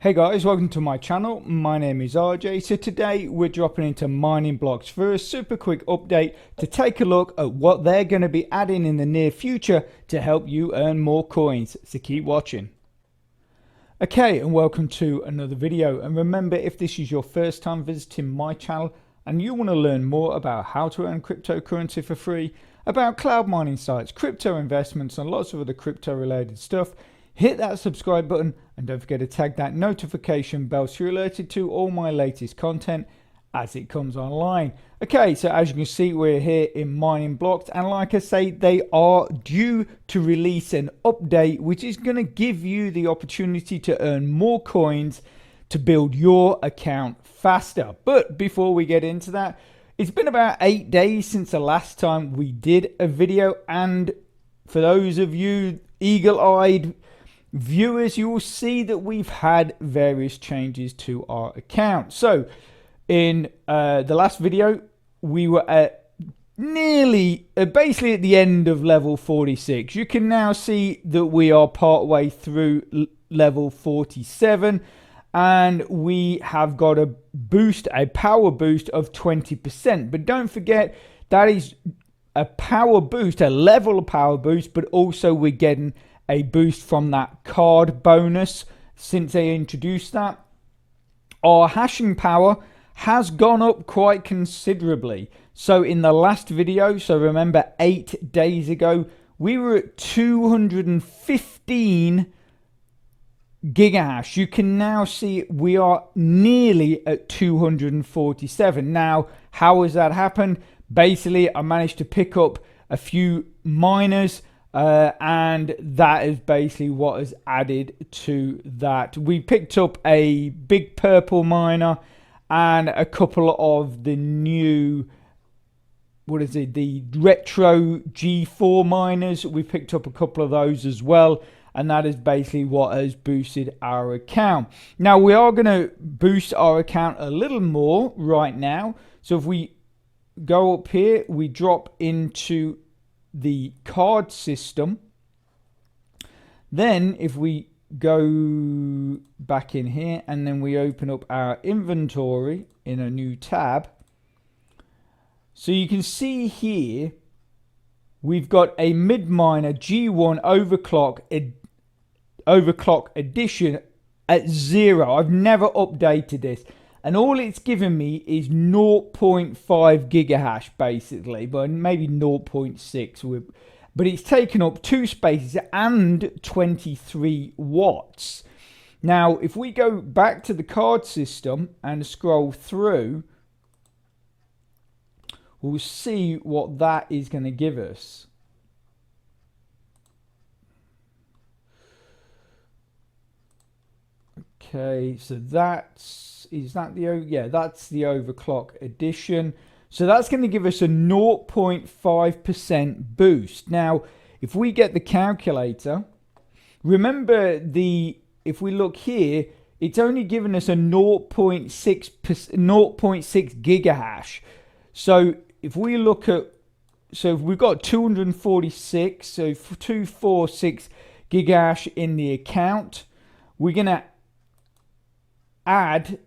Hey guys, welcome to my channel. My name is RJ. So today we're dropping into Mining Blocks for a super quick update to take a look at what they're going to be adding in the near future to help you earn more coins. So keep watching. Okay, and welcome to another video. And remember, if this is your first time visiting my channel and you want to learn more about how to earn cryptocurrency for free, about cloud mining sites, crypto investments and lots of other crypto related stuff, hit that subscribe button and don't forget to tag that notification bell so you're alerted to all my latest content as it comes online. Okay, so as you can see, we're here in Mining Blocks, and like I say, they are due to release an update which is going to give you the opportunity to earn more coins to build your account faster. But before we get into that, it's been about 8 days since the last time we did a video, and for those of you eagle-eyed viewers, you will see that we've had various changes to our account. So in the last video, we were at nearly basically at the end of level 46. You can now see that we are part way through level 47, and we have got a boost, a power boost of 20%. But don't forget, that is a power boost, a level power boost, but also we're getting a boost from that card bonus since they introduced that. Our hashing power has gone up quite considerably. So in the last video, so remember 8 days ago, we were at 215 gigahash. You can now see we are nearly at 247. Now, how has that happened? Basically, I managed to pick up a few miners, and that is basically what has added to that. We picked up a big purple miner and a couple of the new, the retro G4 miners. We picked up a couple of those as well, and that is basically what has boosted our account. Now we are going to boost our account a little more right now. So if we go up here, we drop into the card system. Then if we go back in here and then we open up our inventory in a new tab, so you can see here we've got a mid-miner G1 overclock edition at 0. I've never updated this, and all it's given me is 0.5 gigahash basically, but maybe 0.6, but it's taken up 2 spaces and 23 watts. Now, if we go back to the card system and scroll through, we'll see what that is going to give us. Okay, so that's that's the overclock edition. So that's going to give us a 0.5% boost. Now, if we get the calculator, remember if we look here, it's only given us a 0.6 gigahash. So if we look at, so if we've got 246, so 246 gigahash in the account, we're going to add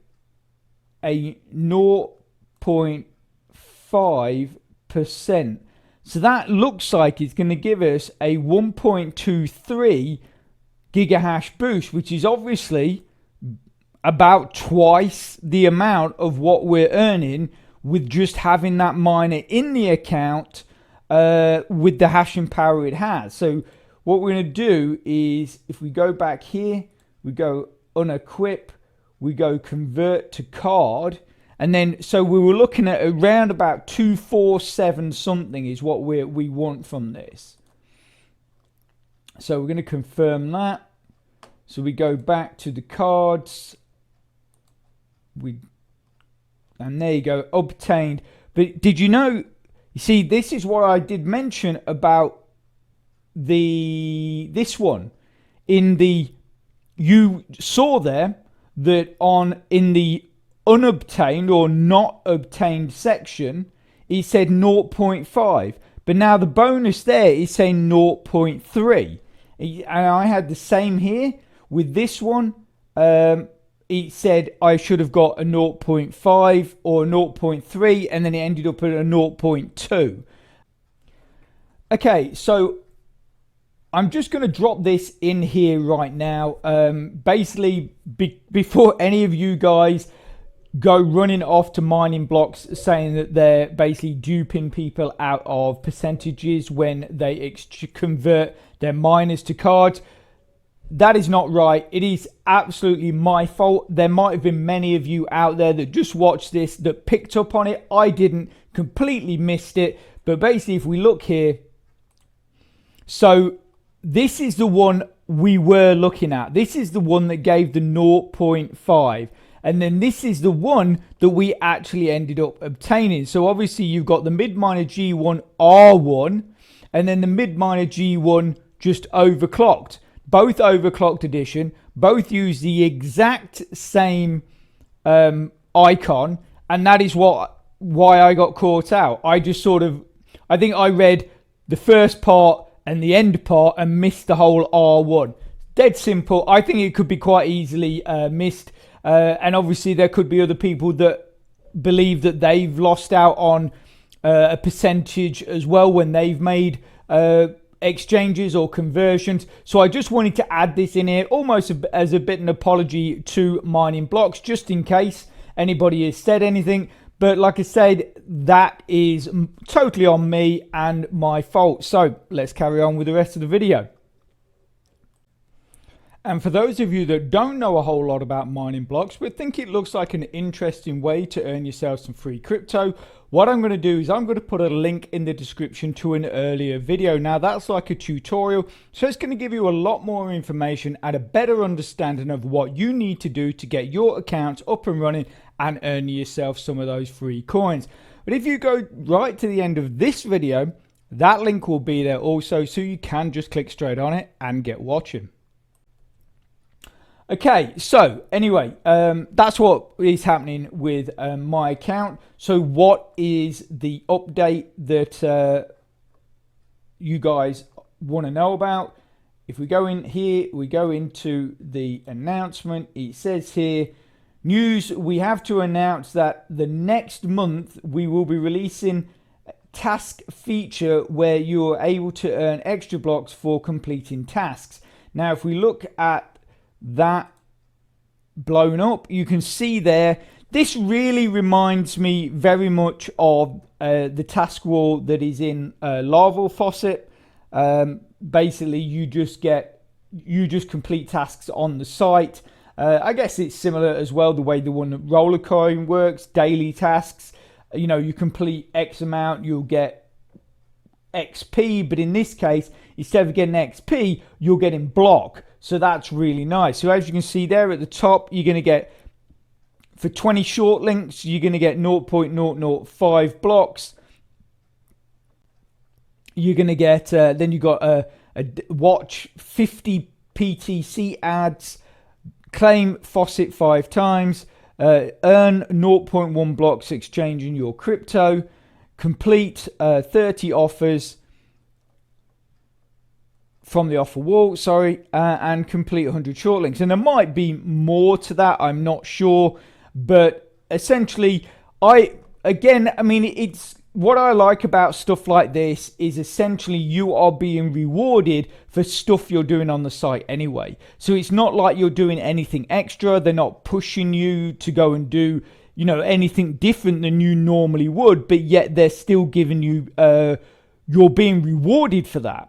a 0.5%. So that looks like it's going to give us a 1.23 gigahash boost, which is obviously about twice the amount of what we're earning with just having that miner in the account with the hashing power it has. So what we're going to do is, if we go back here, we go unequip, we go convert to card, and then so we were looking at around about 247 something is what we want from this. So we're going to confirm that. So we go back to the cards, and there you go, obtained. But did you know, you see, this is what I did mention about this one in the, you saw there that in the unobtained or not obtained section, it said 0.5, but now the bonus there is saying 0.3. And I had the same here with this one. it said I should have got a 0.5 or a 0.3, and then it ended up at a 0.2. Okay, so I'm just going to drop this in here right now. Basically, before any of you guys go running off to Mining Blocks saying that they're basically duping people out of percentages when they convert their miners to cards, that is not right. It is absolutely my fault. There might have been many of you out there that just watched this that picked up on it. I didn't, completely missed it. But basically, if we look here, so this is the one we were looking at. This is the one that gave the 0.5. And then this is the one that we actually ended up obtaining. So obviously you've got the mid-miner G1 R1 and then the mid-miner G1 just overclocked. Both overclocked edition, both use the exact same icon. And that is why I got caught out. I think I read the first part and the end part and missed the whole R1. Dead simple. I think it could be quite easily missed. And obviously there could be other people that believe that they've lost out on a percentage as well when they've made exchanges or conversions. So I just wanted to add this in here almost as a bit of an apology to Mining Blocks, just in case anybody has said anything. But like I said, that is totally on me and my fault. So let's carry on with the rest of the video. And for those of you that don't know a whole lot about Mining Blocks but think it looks like an interesting way to earn yourself some free crypto, what I'm going to do is I'm going to put a link in the description to an earlier video. Now that's like a tutorial, so it's going to give you a lot more information and a better understanding of what you need to do to get your accounts up and running and earn yourself some of those free coins. But if you go right to the end of this video, that link will be there also, so you can just click straight on it and get watching. Okay, so anyway, that's what is happening with my account. So what is the update that you guys want to know about? If we go in here, we go into the announcement. It says here, news, we have to announce that the next month we will be releasing a task feature where you are able to earn extra blocks for completing tasks. Now, if we look at that blown up, you can see there, this really reminds me very much of the task wall that is in Larval Faucet. Basically you just complete tasks on the site. I guess it's similar as well, the way the one that Rollercoin works, daily tasks. You know, you complete X amount, you'll get XP, but in this case, instead of getting XP, you're getting block. So that's really nice. So as you can see there at the top, you're going to get, for 20 short links, you're going to get 0.005 blocks. You're going to get, then you got a watch 50 PTC ads, claim Faucet 5 times, earn 0.1 blocks exchanging your crypto, complete 30 offers from the offer wall, and complete 100 short links. And there might be more to that, I'm not sure, but essentially, it's what I like about stuff like this is essentially you are being rewarded for stuff you're doing on the site anyway. So it's not like you're doing anything extra. They're not pushing you to go and do, you know, anything different than you normally would, but yet they're still giving you, you're being rewarded for that.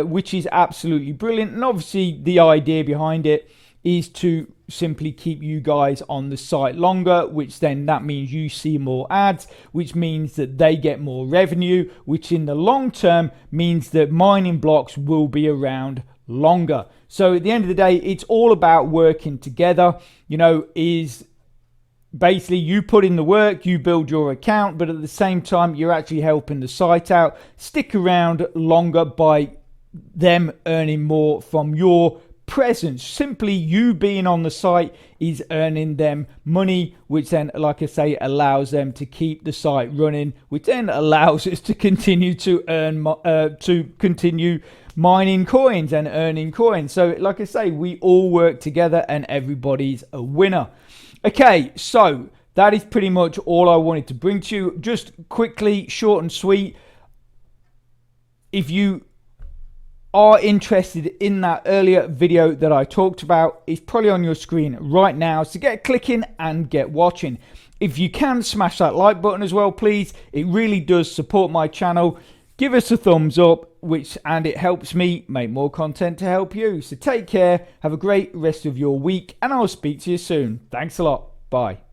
Which is absolutely brilliant. And obviously the idea behind it is to simply keep you guys on the site longer, which then that means you see more ads, which means that they get more revenue, which in the long term means that Mining Blocks will be around longer. So at the end of the day, it's all about working together. You know, is basically you put in the work, you build your account, but at the same time you're actually helping the site out stick around longer by them earning more from your presence, simply you being on the site is earning them money, which then, like I say, allows them to keep the site running, which then allows us to continue to continue mining coins and earning coins. So like I say, we all work together and everybody's a winner. Okay, so that is pretty much all I wanted to bring to you. Just quickly, short and sweet. If you are interested in that earlier video that I talked about, it's probably on your screen right now, so get clicking and get watching. If you can, smash that like button as well, please. It really does support my channel. Give us a thumbs up, and it helps me make more content to help you. So take care, have a great rest of your week, and I'll speak to you soon. Thanks a lot. Bye.